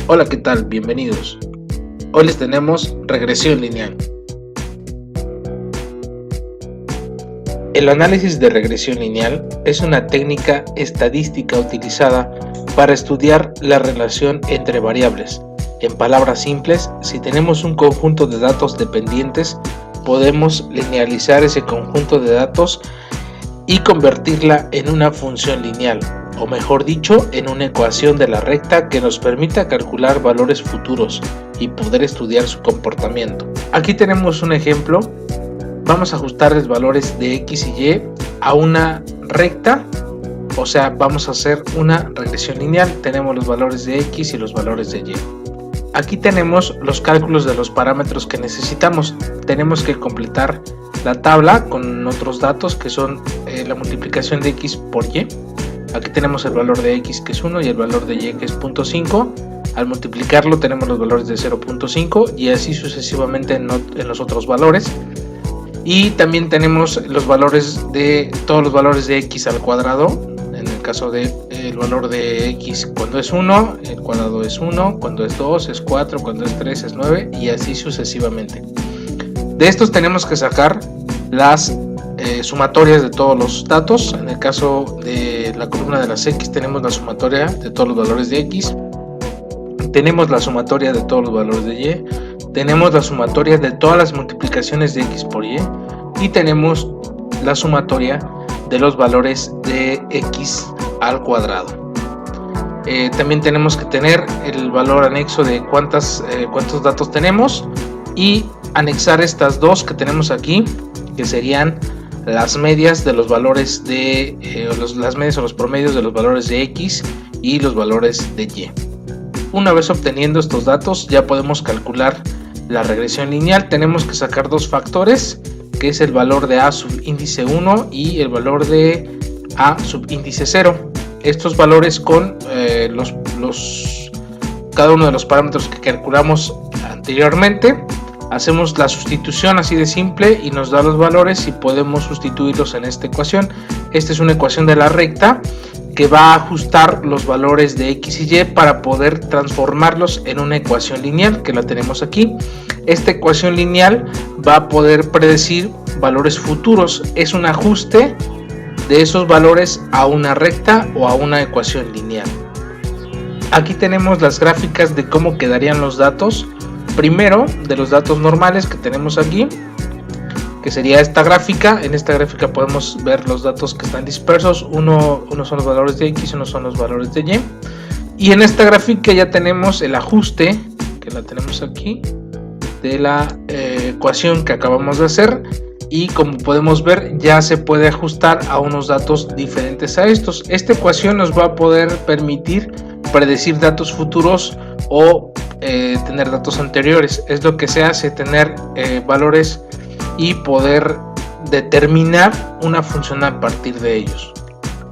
Hola, ¿qué tal? Bienvenidos. Hoy les tenemos regresión lineal. El análisis de regresión lineal es una técnica estadística utilizada para estudiar la relación entre variables. En palabras simples, si tenemos un conjunto de datos dependientes, podemos linealizar ese conjunto de datos y convertirla en una función lineal, o mejor dicho, en una ecuación de la recta que nos permita calcular valores futuros y poder estudiar su comportamiento. Aquí tenemos un ejemplo. Vamos a ajustarles valores de x y y a una recta, o sea, vamos a hacer una regresión lineal. Tenemos los valores de x y los valores de y. Aquí tenemos los cálculos de los parámetros que necesitamos. Tenemos que completar la tabla con otros datos que son la multiplicación de x por y. Aquí tenemos el valor de x, que es 1, y el valor de y, que es 0.5. Al multiplicarlo tenemos los valores de 0.5 y así sucesivamente en los otros valores. Y también tenemos los valores de todos los valores de x al cuadrado. En el caso de el valor de x cuando es 1, el cuadrado es 1, cuando es 2 es 4, cuando es 3 es 9 y así sucesivamente. De estos tenemos que sacar las sumatorias de todos los datos. En el caso de la columna de las x tenemos la sumatoria de todos los valores de x, tenemos la sumatoria de todos los valores de y, tenemos la sumatoria de todas las multiplicaciones de x por y y tenemos la sumatoria de los valores de x al cuadrado. También tenemos que tener el valor anexo de cuántos datos tenemos y anexar estas dos que tenemos aquí, que serían las medias de los valores de las medias o los promedios de los valores de x y los valores de y. Una vez obteniendo estos datos ya podemos calcular la regresión lineal. Tenemos que sacar dos factores, que es el valor de a subíndice 1 y el valor de a subíndice 0. Estos valores con cada uno de los parámetros que calculamos anteriormente. Hacemos la sustitución así de simple y nos da los valores y podemos sustituirlos en esta ecuación. Esta es una ecuación de la recta que va a ajustar los valores de x y y para poder transformarlos en una ecuación lineal, que la tenemos aquí. Esta ecuación lineal va a poder predecir valores futuros. Es un ajuste de esos valores a una recta o a una ecuación lineal. Aquí tenemos las gráficas de cómo quedarían los datos. Primero, de los datos normales que tenemos aquí, que sería esta gráfica. En esta gráfica podemos ver los datos que están dispersos. Uno son los valores de x, uno son los valores de y. Y en esta gráfica ya tenemos el ajuste, que la tenemos aquí, de la ecuación que acabamos de hacer. Y como podemos ver, ya se puede ajustar a unos datos diferentes a estos. Esta ecuación nos va a poder permitir predecir datos futuros o tener datos anteriores. Es lo que se hace, tener valores y poder determinar una función a partir de ellos.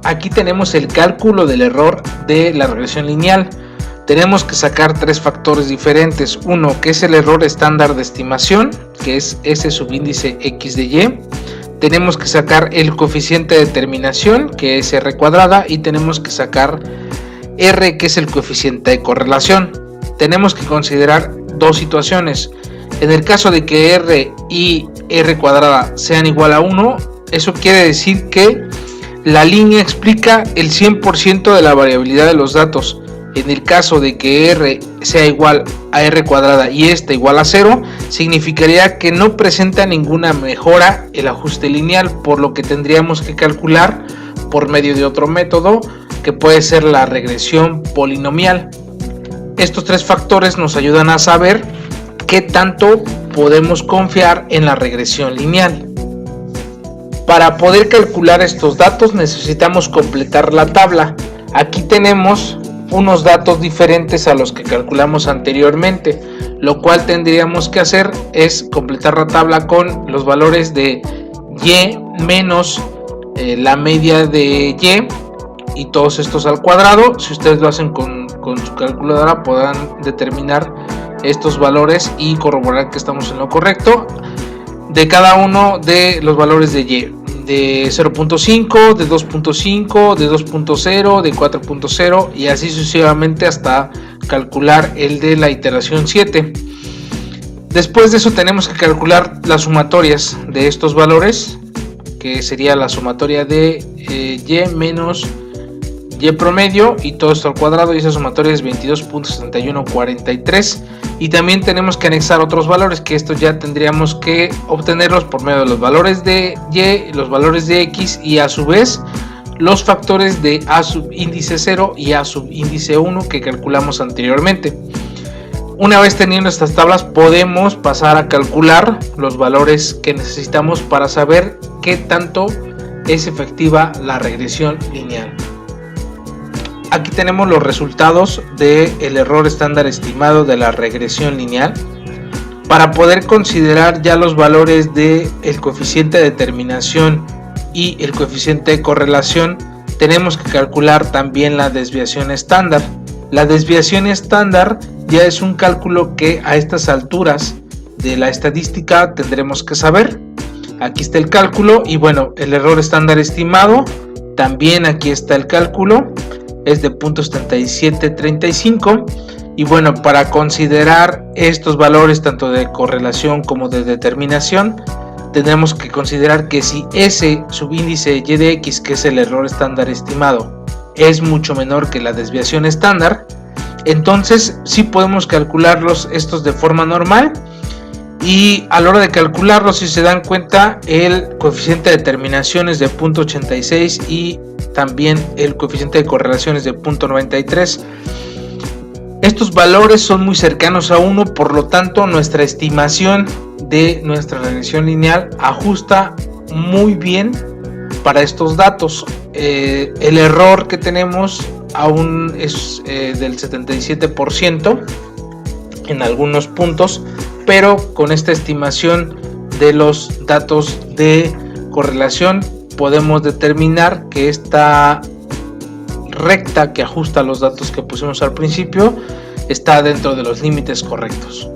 Aquí tenemos el cálculo del error de la regresión lineal. Tenemos que sacar tres factores diferentes. Uno, que es el error estándar de estimación, que es S subíndice x de y. Tenemos que sacar el coeficiente de determinación, que es r cuadrada, y tenemos que sacar r, que es el coeficiente de correlación. Tenemos que considerar dos situaciones. En el caso de que r y r cuadrada sean igual a 1, eso quiere decir que la línea explica el 100% de la variabilidad de los datos. En el caso de que r sea igual a r cuadrada y esta igual a 0, significaría que no presenta ninguna mejora el ajuste lineal, por lo que tendríamos que calcular por medio de otro método, que puede ser la regresión polinomial. Estos tres factores nos ayudan a saber qué tanto podemos confiar en la regresión lineal. Para poder calcular estos datos necesitamos completar la tabla. Aquí tenemos unos datos diferentes a los que calculamos anteriormente. Lo cual tendríamos que hacer es completar la tabla con los valores de y menos la media de y todos estos al cuadrado. Si ustedes lo hacen con su calculadora podrán determinar estos valores y corroborar que estamos en lo correcto de cada uno de los valores de y. de 0.5, de 2.5, de 2.0, de 4.0 y así sucesivamente hasta calcular el de la iteración 7. Después de eso tenemos que calcular las sumatorias de estos valores, que sería la sumatoria de y menos y promedio y todo esto al cuadrado, y esa sumatoria es 22.7143. Y también tenemos que anexar otros valores, que estos ya tendríamos que obtenerlos por medio de los valores de y, los valores de x y a su vez los factores de a subíndice 0 y a subíndice 1 que calculamos anteriormente. Una vez teniendo estas tablas podemos pasar a calcular los valores que necesitamos para saber qué tanto es efectiva la regresión lineal. Aquí tenemos los resultados del error estándar estimado de la regresión lineal. Para poder considerar ya los valores del coeficiente de determinación y el coeficiente de correlación, tenemos que calcular también la desviación estándar. La desviación estándar ya es un cálculo que a estas alturas de la estadística tendremos que saber. Aquí está el cálculo y bueno, el error estándar estimado, también aquí está el cálculo. Es de 0.7735 y bueno, para considerar estos valores tanto de correlación como de determinación tenemos que considerar que si ese subíndice y de x, que es el error estándar estimado, es mucho menor que la desviación estándar, entonces sí podemos calcularlos estos de forma normal. Y a la hora de calcularlos, si se dan cuenta, el coeficiente de determinación es de 0.86 y también el coeficiente de correlación es de 0.93. Estos valores son muy cercanos a 1, por lo tanto nuestra estimación de nuestra regresión lineal ajusta muy bien para estos datos. El error que tenemos aún es del 77% en algunos puntos, pero con esta estimación de los datos de correlación podemos determinar que esta recta que ajusta los datos que pusimos al principio está dentro de los límites correctos.